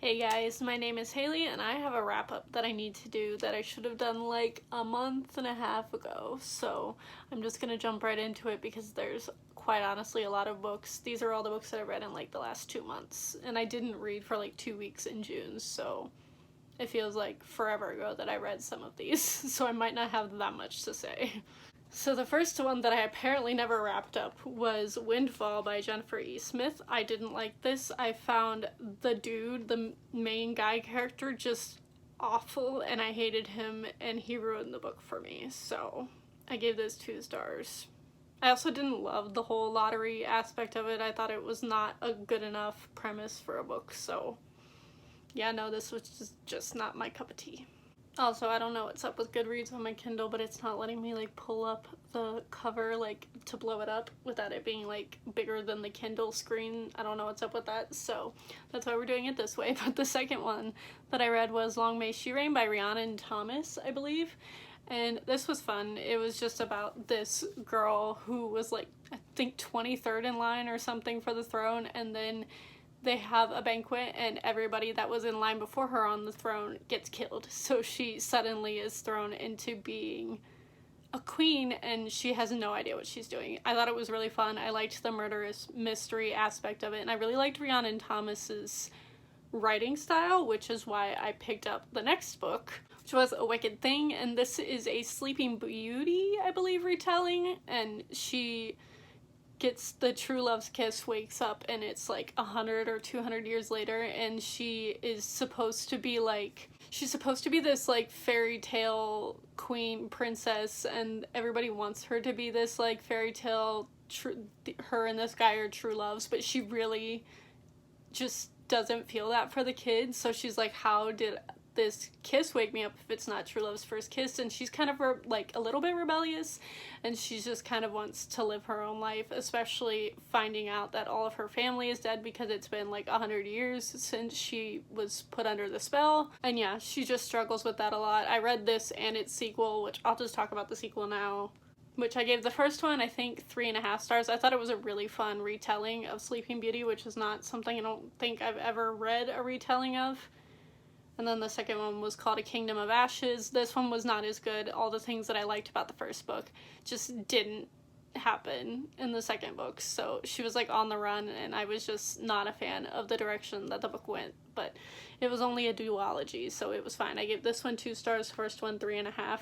Hey guys, my name is Haley and I have a wrap up that I need to do that I should have done like a month and a half ago. So I'm just gonna jump right into it because there's quite honestly a lot of books. These are all the books that I read in like the last 2 months, and I didn't read for like 2 weeks in June, so it feels like forever ago that I read some of these, so I might not have that much to say. So the first one that I apparently never wrapped up was Windfall by Jennifer E. Smith. I didn't like this. I found the dude, the main guy character, just awful, and I hated him, and he ruined the book for me, so I gave this 2 stars. I also didn't love the whole lottery aspect of it. I thought it was not a good enough premise for a book, so yeah, no, this was just not my cup of tea. Also, I don't know what's up with Goodreads on my Kindle, but it's not letting me like pull up the cover like to blow it up without it being like bigger than the Kindle screen. I don't know what's up with that, so that's why we're doing it this way. But the second one that I read was Long May She Reign by Rhiannon Thomas, I believe. And this was fun. It was just about this girl who was like, I think 23rd in line or something for the throne, and then they have a banquet and everybody that was in line before her on the throne gets killed. So she suddenly is thrown into being a queen and she has no idea what she's doing. I thought it was really fun. I liked the murderous mystery aspect of it, and I really liked Rhiannon Thomas's writing style, which is why I picked up the next book, which was A Wicked Thing, and this is a Sleeping Beauty, I believe, retelling, and she gets the true love's kiss, wakes up, and it's like 100 or 200 years later, and she is supposed to be like, she's supposed to be this like fairy tale queen princess, and everybody wants her to be this like fairy tale, her and this guy are true loves, but she really just doesn't feel that for the kids. So she's like, how did this kiss wake me up if it's not true love's first kiss? And she's kind of like a little bit rebellious, and she just kind of wants to live her own life, especially finding out that all of her family is dead because it's been like 100 years since she was put under the spell. And yeah, she just struggles with that a lot. I read this and its sequel, which I'll just talk about the sequel now, which I gave the first one, I think, 3.5 stars. I thought it was a really fun retelling of Sleeping Beauty, which is not something I don't think I've ever read a retelling of. And then the second one was called A Kingdom of Ashes. This one was not as good. All the things that I liked about the first book just didn't happen in the second book. So she was like on the run, and I was just not a fan of the direction that the book went. But it was only a duology, so it was fine. I gave this one 2 stars, first one 3.5.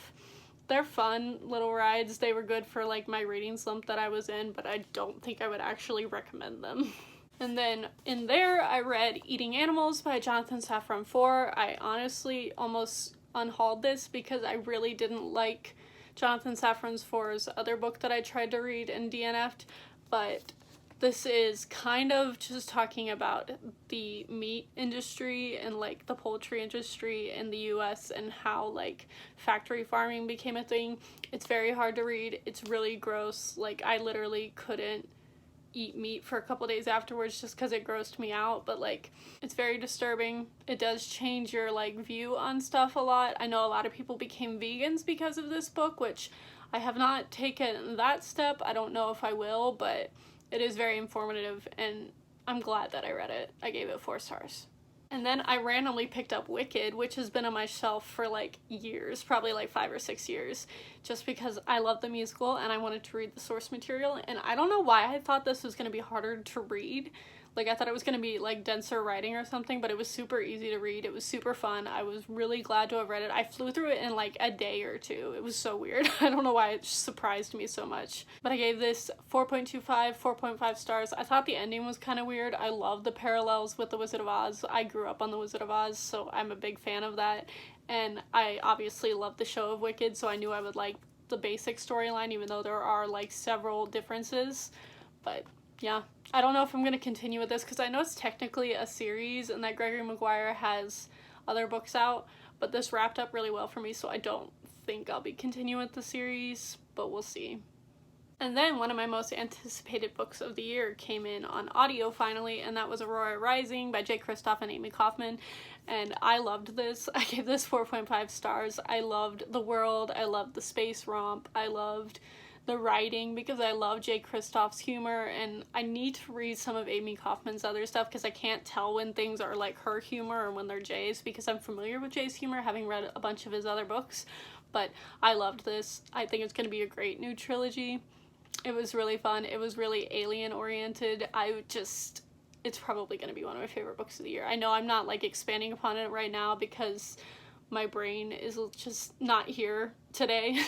They're fun little rides. They were good for like my reading slump that I was in, but I don't think I would actually recommend them. And then in there, I read Eating Animals by Jonathan Safran Foer. I honestly almost unhauled this because I really didn't like Jonathan Safran Foer's other book that I tried to read and DNF'd, but this is kind of just talking about the meat industry and like the poultry industry in the US and how like factory farming became a thing. It's very hard to read. It's really gross. Like, I literally couldn't eat meat for a couple days afterwards just because it grossed me out, but like, it's very disturbing. It does change your like view on stuff a lot. I know a lot of people became vegans because of this book, which I have not taken that step. I don't know if I will, but it is very informative and I'm glad that I read it. I gave it 4 stars. And then I randomly picked up Wicked, which has been on my shelf for like years, probably like 5 or 6 years, just because I love the musical and I wanted to read the source material. And I don't know why I thought this was going to be harder to read. Like, I thought it was going to be like denser writing or something, but it was super easy to read. It was super fun. I was really glad to have read it. I flew through it in like a day or 2. It was so weird. I don't know why it surprised me so much. But I gave this 4.25, 4.5 stars. I thought the ending was kind of weird. I love the parallels with The Wizard of Oz. I grew up on The Wizard of Oz, so I'm a big fan of that. And I obviously love the show of Wicked, so I knew I would like the basic storyline, even though there are like several differences. But yeah, I don't know if I'm going to continue with this because I know it's technically a series and that Gregory Maguire has other books out, but this wrapped up really well for me, so I don't think I'll be continuing with the series, but we'll see. And then one of my most anticipated books of the year came in on audio finally, and that was Aurora Rising by Jay Kristoff and Amy Kaufman, and I loved this. I gave this 4.5 stars. I loved the world, I loved the space romp, I loved the writing, because I love Jay Kristoff's humor, and I need to read some of Amy Kaufman's other stuff because I can't tell when things are like her humor or when they're Jay's, because I'm familiar with Jay's humor having read a bunch of his other books. But I loved this. I think it's going to be a great new trilogy. It was really fun. It was really alien oriented. It's probably going to be one of my favorite books of the year. I know I'm not like expanding upon it right now because my brain is just not here today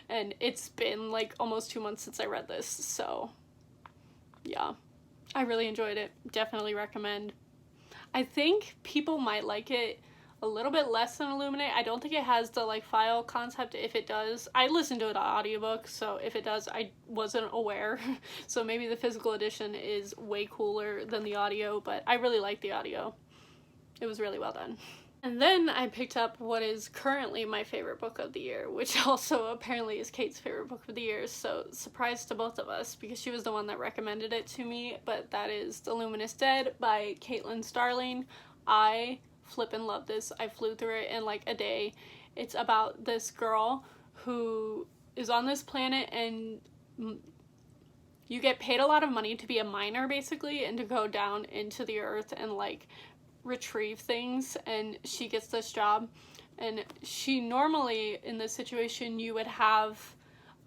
and it's been like almost 2 months since I read this, so yeah, I really enjoyed it. Definitely recommend. I think people might like it a little bit less than Illuminate. I don't think it has the like file concept. If it does, I listened to it on audiobook, so if it does, I wasn't aware. So maybe the physical edition is way cooler than the audio, but I really like the audio. It was really well done. And then I picked up what is currently my favorite book of the year, which also apparently is Kate's favorite book of the year, so surprise to both of us because she was the one that recommended it to me, but that is The Luminous Dead by Caitlin Starling. I flippin' love this. I flew through it in like a day. It's about this girl who is on this planet and you get paid a lot of money to be a miner basically and to go down into the earth and like retrieve things, and she gets this job, and she normally in this situation you would have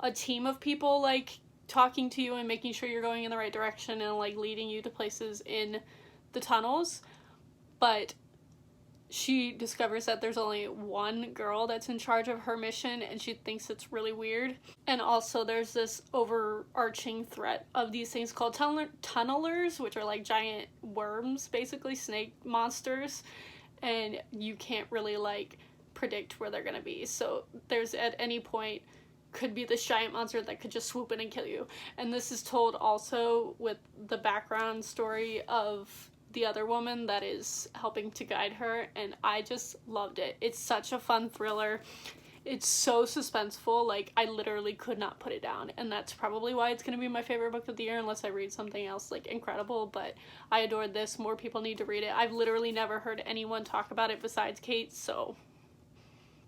a team of people like talking to you and making sure you're going in the right direction and like leading you to places in the tunnels, but she discovers that there's only one girl that's in charge of her mission and she thinks it's really weird. And also there's this overarching threat of these things called tunnelers, which are like giant worms, basically snake monsters, and you can't really like predict where they're gonna be. So there's at any point could be this giant monster that could just swoop in and kill you. And this is told also with the background story of the other woman that is helping to guide her, and I just loved it. It's such a fun thriller. It's so suspenseful, like I literally could not put it down, and that's probably why it's gonna be my favorite book of the year unless I read something else like incredible, but I adored this. More people need to read it. I've literally never heard anyone talk about it besides Kate, so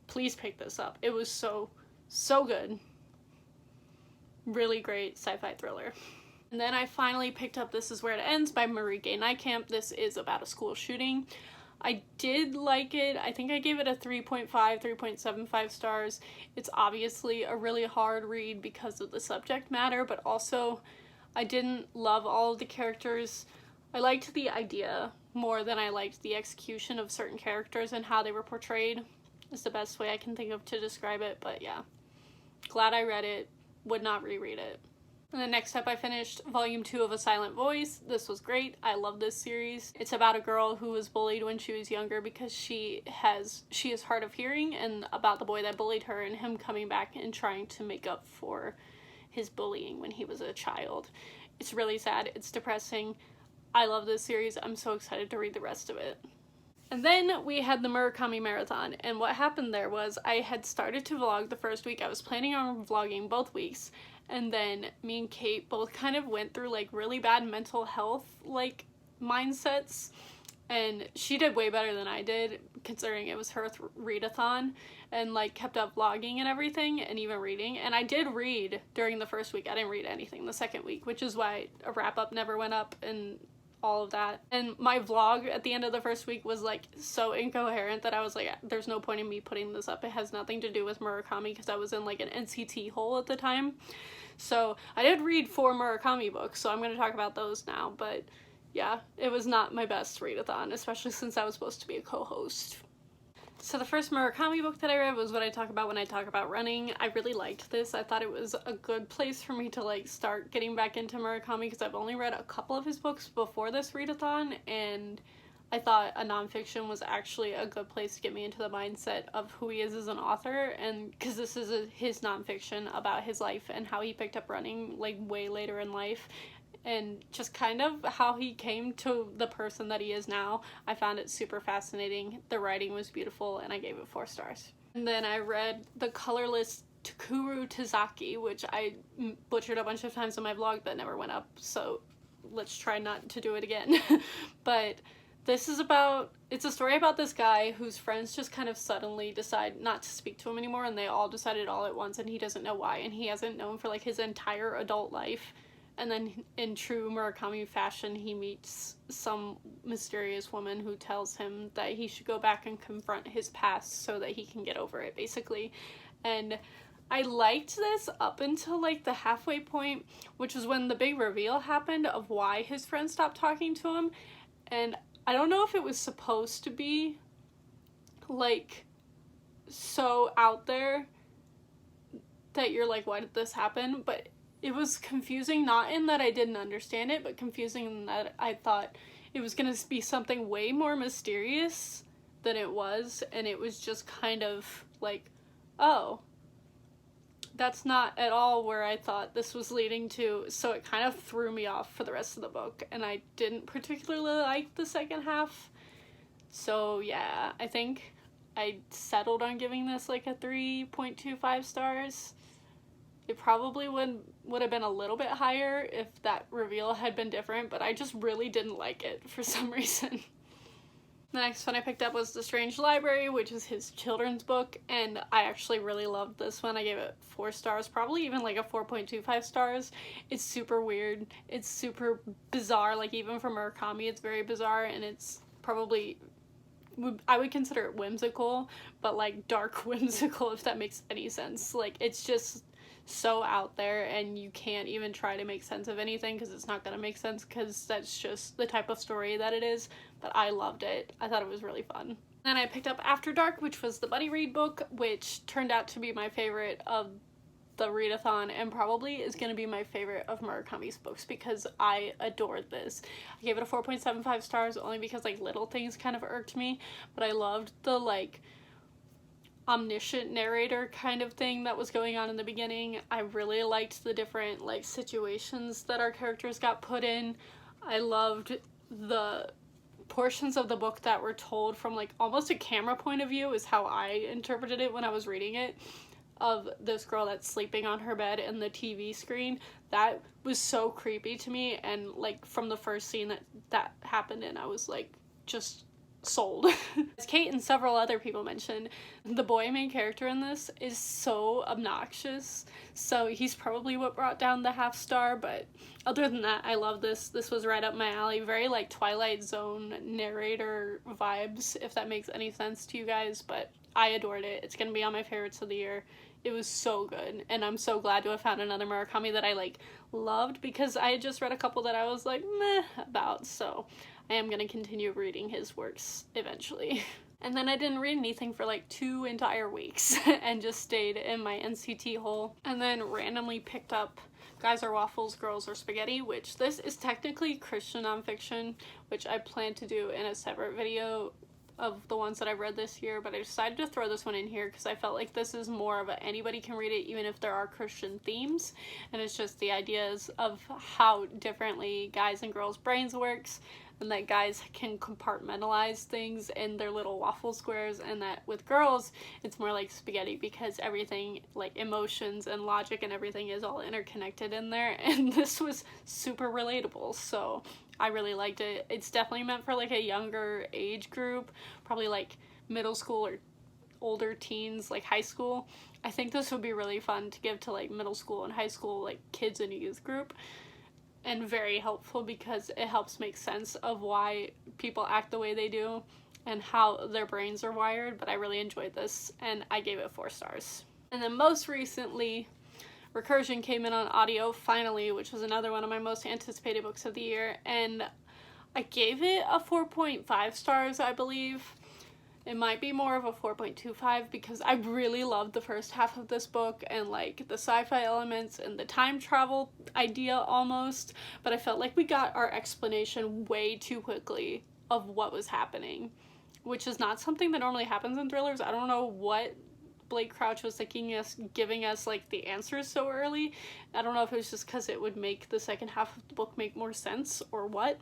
please pick this up. It was so good. Really great sci-fi thriller. And then I finally picked up This Is Where It Ends by Marie Gay Nightcamp. This is about a school shooting. I did like it. I think I gave it a 3.5, 3.75 stars. It's obviously a really hard read because of the subject matter, but also I didn't love all of the characters. I liked the idea more than I liked the execution of certain characters and how they were portrayed. Is the best way I can think of to describe it, but yeah. Glad I read it. Would not reread it. And then next up I finished volume 2 of A Silent Voice. This was great. I love this series. It's about a girl who was bullied when she was younger because she is hard of hearing, and about the boy that bullied her and him coming back and trying to make up for his bullying when he was a child. It's really sad. It's depressing. I love this series. I'm so excited to read the rest of it. And then we had the Murakami Marathon, and what happened there was I had started to vlog the first week. I was planning on vlogging both weeks, and then me and Kate both kind of went through like really bad mental health like mindsets, and she did way better than I did considering it was her readathon, and like kept up vlogging and everything and even reading. And I did read during the first week. I didn't read anything the second week, which is why a wrap-up never went up and all of that. And my vlog at the end of the first week was like so incoherent that I was like, there's no point in me putting this up. It has nothing to do with Murakami because I was in like an NCT hole at the time. So I did read 4 Murakami books, so I'm going to talk about those now. But yeah, it was not my best readathon, especially since I was supposed to be a co-host. So the first Murakami book that I read was what I talk about when I talk about running. I really liked this. I thought it was a good place for me to like start getting back into Murakami because I've only read a couple of his books before this readathon, and I thought a nonfiction was actually a good place to get me into the mindset of who he is as an author, and because this is his nonfiction about his life and how he picked up running like way later in life, and just kind of how he came to the person that he is now. I found it super fascinating. The writing was beautiful, and I gave it 4 stars. And then I read The Colorless Takuru Tazaki, which I butchered a bunch of times in my vlog that never went up, so let's try not to do it again. But It's a story about this guy whose friends just kind of suddenly decide not to speak to him anymore, and they all decided all at once, and he doesn't know why, and he hasn't known for like his entire adult life. And then in true Murakami fashion, he meets some mysterious woman who tells him that he should go back and confront his past so that he can get over it, basically. And I liked this up until like the halfway point, which was when the big reveal happened of why his friend stopped talking to him. And I don't know if it was supposed to be like so out there that you're like, why did this happen? But it was confusing, not in that I didn't understand it, but confusing in that I thought it was gonna be something way more mysterious than it was, and it was just kind of like, oh, that's not at all where I thought this was leading to, so it kind of threw me off for the rest of the book, and I didn't particularly like the second half. So yeah, I think I settled on giving this like a 3.25 stars. It probably would have been a little bit higher if that reveal had been different, but I just really didn't like it for some reason. The next one I picked up was The Strange Library, which is his children's book, and I actually really loved this one. I gave it 4 stars, probably even like a 4.25 stars. It's super weird. It's super bizarre, like even for Murakami it's very bizarre, and it's probably, I would consider it whimsical, but like dark whimsical, if that makes any sense. Like it's just so out there, and you can't even try to make sense of anything because it's not gonna make sense, because that's just the type of story that it is. But I loved it. I thought it was really fun. Then I picked up After Dark, which was the buddy read book, which turned out to be my favorite of the readathon, and probably is going to be my favorite of Murakami's books because I adored this. I gave it a 4.75 stars only because like little things kind of irked me, but I loved the like omniscient narrator kind of thing that was going on in the beginning. I really liked the different like situations that our characters got put in. I loved the portions of the book that were told from like almost a camera point of view, is how I interpreted it when I was reading it, of this girl that's sleeping on her bed and the TV screen. That was so creepy to me, and like from the first scene that happened in, I was like just sold. As Kate and several other people mentioned, the boy main character in this is so obnoxious, so he's probably what brought down the half star, but other than that, I love this. This was right up my alley. Very like Twilight Zone narrator vibes, if that makes any sense to you guys, but I adored it. It's gonna be on my favorites of the year. It was so good, and I'm so glad to have found another Murakami that I like loved, because I had just read a couple that I was like meh about, so I am gonna continue reading his works eventually. And then I didn't read anything for like 2 entire weeks and just stayed in my NCT hole, and then randomly picked up Guys Are Waffles, Girls Are Spaghetti, which this is technically Christian nonfiction, which I plan to do in a separate video of the ones that I've read this year, but I decided to throw this one in here because I felt like this is more of a anybody can read it, even if there are Christian themes, and it's just the ideas of how differently guys and girls' brains works, and that guys can compartmentalize things in their little waffle squares, and that with girls it's more like spaghetti because everything, like emotions and logic and everything, is all interconnected in there. And this was super relatable, so I really liked it. It's definitely meant for like a younger age group, probably like middle school or older teens, like high school. I think this would be really fun to give to like middle school and high school like kids in a youth group, and very helpful because it helps make sense of why people act the way they do and how their brains are wired. But I really enjoyed this, and I gave it 4 stars. And then most recently, Recursion came in on audio finally, which was another one of my most anticipated books of the year, and I gave it a 4.5 stars, I believe. It might be more of a 4.25 because I really loved the first half of this book and like the sci-fi elements and the time travel idea almost, but I felt like we got our explanation way too quickly of what was happening, which is not something that normally happens in thrillers. I don't know what Blake Crouch was thinking giving us like the answers so early. I don't know if it was just because it would make the second half of the book make more sense or what,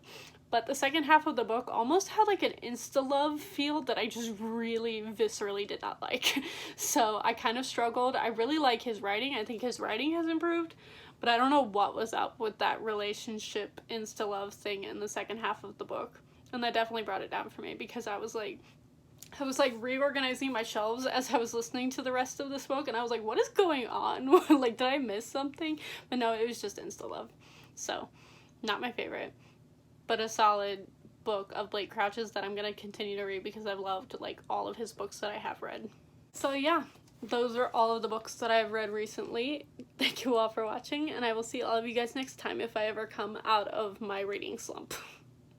but the second half of the book almost had like an insta-love feel that I just really viscerally did not like. So I kind of struggled. I really like his writing. I think his writing has improved, but I don't know what was up with that relationship insta-love thing in the second half of the book. And that definitely brought it down for me, because I was like reorganizing my shelves as I was listening to the rest of this book, and I was like, what is going on? Like, did I miss something? But no, it was just Insta Love. So, not my favorite, but a solid book of Blake Crouch's that I'm gonna continue to read because I've loved like all of his books that I have read. So yeah, those are all of the books that I've read recently. Thank you all for watching, and I will see all of you guys next time if I ever come out of my reading slump.